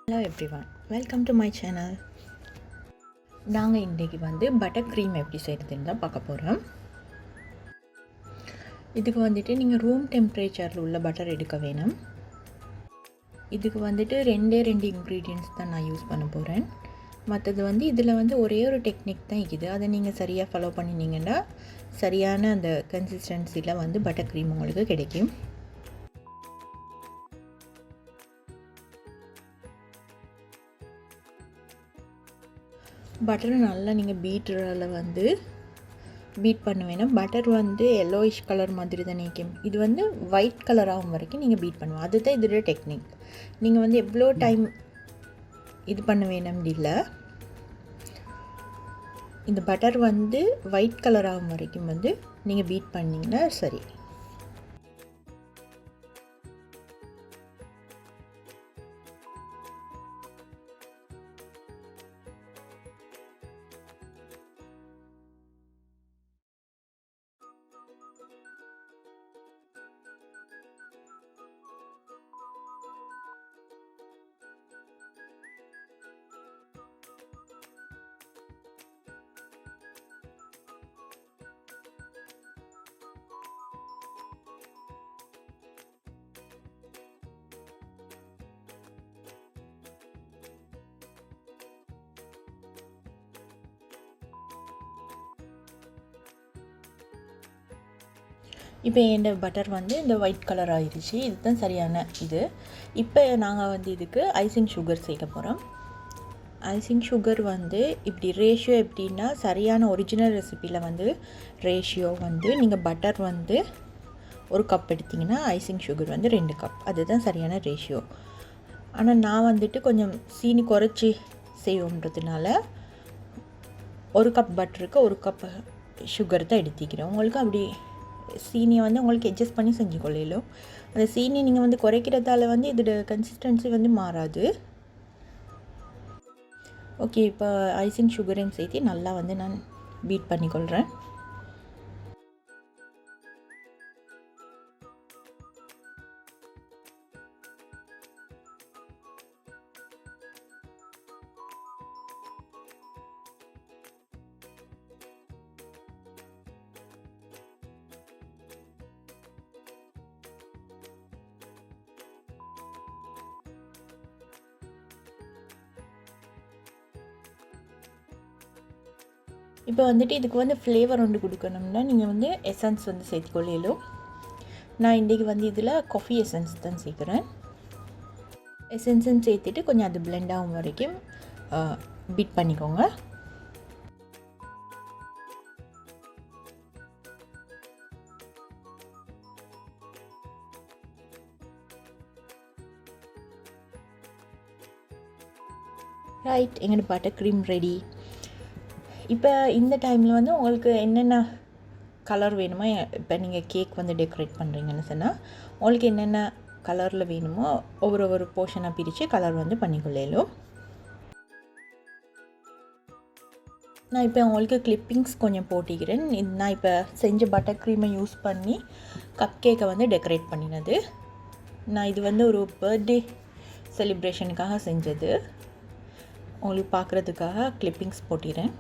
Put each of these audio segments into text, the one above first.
Hello everyone, welcome to my channel. நாங்கள் இன்றைக்கி butter cream எப்படி செய்கிறதுன்னு தான் பார்க்க போகிறோம். இதுக்கு நீங்கள் ரூம் டெம்பரேச்சரில் உள்ள பட்டர் எடுக்க வேணும். இதுக்கு ரெண்டே இன்க்ரீடியன்ட்ஸ் தான் நான் யூஸ் பண்ண போகிறேன். மற்றது இதில் ஒரே ஒரு டெக்னிக் தான் இருக்குது. அதை நீங்கள் சரியாக ஃபாலோ பண்ணினீங்கன்னா சரியான அந்த கன்சிஸ்டன்சியில் பட்டர் க்ரீம் உங்களுக்கு கிடைக்கும். பட்டரை நல்லா நீங்கள் பீட்டரில் பீட் பண்ண வேணும். பட்டர் எல்லோயிஷ் கலர் மாதிரி தான் நிற்கும். இது ஒயிட் கலர் ஆகும் வரைக்கும் நீங்கள் பீட் பண்ணுவோம். அதுதான் இதோட டெக்னிக். நீங்கள் எவ்வளோ டைம் இது பண்ண வேணும் இல்லை, இந்த பட்டர் ஒயிட் கலர் ஆகும் வரைக்கும் நீங்கள் பீட் பண்ணிங்கன்னா சரி. இப்போ என் பட்டர் இந்த ஒயிட் கலர் ஆயிடுச்சு. இதுதான் சரியான இது. இப்போ நாங்கள் இதுக்கு ஐசிங் சுகர் சேர்க்க போகிறோம். ஐசிங் சுகர் இப்படி ரேஷியோ எப்படின்னா, சரியான ஒரிஜினல் ரெசிப்பியில் ரேஷியோ நீங்கள் பட்டர் ஒரு கப் எடுத்திங்கன்னா ஐசிங் சுகர் 2 கப். அதுதான் சரியான ரேஷியோ. ஆனால் நான் கொஞ்சம் சீனி குறைச்சி செய்வோன்றதுனால 1 கப் பட்டருக்கு 1 கப் சுகர் தான் எடுத்துக்கிறேன். உங்களுக்கு அப்படி சீனியை உங்களுக்கு அட்ஜஸ்ட் பண்ணி செஞ்சுக்கொள்ளும். அந்த சீனி நீங்கள் குறைக்கிறதால இதோட கன்சிஸ்டன்சி மாறாது. ஓகே, இப்போ ஐசிங் சுகரையும் சேர்த்து நல்லா நான் பீட் பண்ணிக்கொள்கிறேன். இப்போ இதுக்கு ஃப்ளேவர் கொடுக்கணும்னா நீங்கள் எசன்ஸ் சேர்த்துக்கொள்ளும். நான் இன்றைக்கி இதில் காஃபி எசன்ஸ் தான் சேர்க்குறேன். எசன்ஸுன்னு சேர்த்துட்டு கொஞ்சம் அது பிளெண்ட் ஆகும் வரைக்கும் பீட் பண்ணிக்கோங்க. ரைட், எங்களோட பட்டர் க்ரீம் ரெடி. இப்போ இந்த டைமில் உங்களுக்கு என்னென்ன கலர் வேணுமோ, இப்போ நீங்கள் கேக் டெக்கரேட் பண்ணுறீங்கன்னு சொன்னால் உங்களுக்கு என்னென்ன கலரில் வேணுமோ ஒவ்வொரு போர்ஷனாக பிரித்து கலர் பண்ணிக்கொள்ளும். நான் இப்போ உங்களுக்கு கிளிப்பிங்ஸ் கொஞ்சம் போட்டிக்கிறேன். நான் இப்போ செஞ்ச பட்டர் க்ரீமை யூஸ் பண்ணி கப் கேக்கை டெக்கரேட் பண்ணினது. நான் இது ஒரு பர்த்டே செலிப்ரேஷனுக்காக செஞ்சது. உங்களுக்கு பார்க்குறதுக்காக கிளிப்பிங்ஸ் போட்டிக்கிறேன்.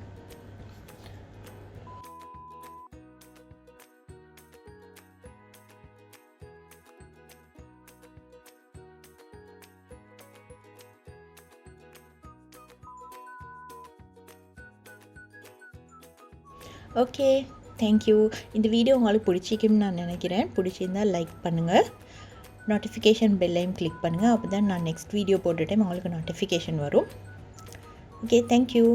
Okay, thank you. இந்த வீடியோ உங்களுக்கு பிடிச்சிக்கும்னு நான் நினைக்கிறேன். பிடிச்சிருந்தால் லைக் பண்ணுங்கள், நோட்டிஃபிகேஷன் பெல்லையும் கிளிக் பண்ணுங்கள். அப்போ தான் நான் நெக்ஸ்ட் வீடியோ போட்ட டைம் உங்களுக்கு நோட்டிஃபிகேஷன் வரும். Okay, thank you.